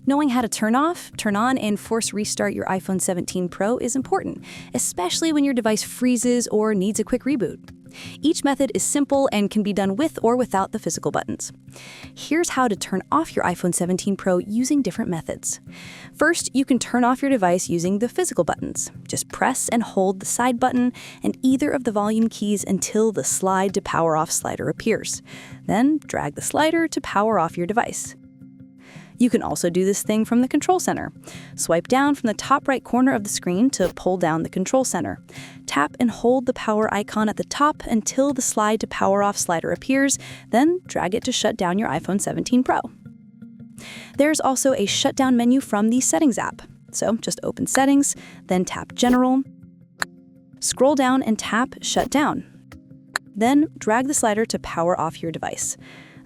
Knowing how to turn off, turn on, and force restart your iPhone 17 Pro is important, especially when your device freezes or needs a quick reboot. Each method is simple and can be done with or without the physical buttons. Here's how to turn off your iPhone 17 Pro using different methods. First, you can turn off your device using the physical buttons. Just press and hold the side button and either of the volume keys until the slide to power off slider appears. Then drag the slider to power off your device. You can also do this thing from the control center. Swipe down from the top right corner of the screen to pull down the control center. Tap and hold the power icon at the top until the slide to power off slider appears, then drag it to shut down your iPhone 17 Pro. There's also a shutdown menu from the Settings app. So just open Settings, then tap General, scroll down and tap Shut Down. Then drag the slider to power off your device.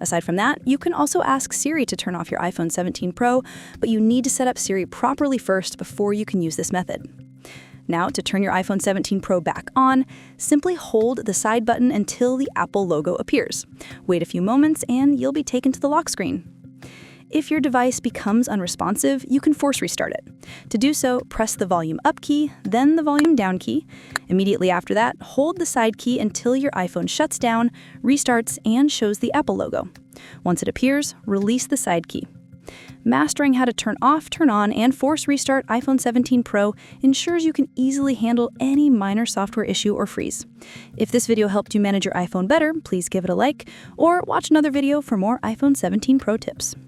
Aside from that, you can also ask Siri to turn off your iPhone 17 Pro, but you need to set up Siri properly first before you can use this method. Now, to turn your iPhone 17 Pro back on, simply hold the side button until the Apple logo appears. Wait a few moments and you'll be taken to the lock screen. If your device becomes unresponsive, you can force restart it. To do so, press the volume up key, then the volume down key. Immediately after that, hold the side key until your iPhone shuts down, restarts, and shows the Apple logo. Once it appears, release the side key. Mastering how to turn off, turn on, and force restart iPhone 17 Pro ensures you can easily handle any minor software issue or freeze. If this video helped you manage your iPhone better, please give it a like, or watch another video for more iPhone 17 Pro tips.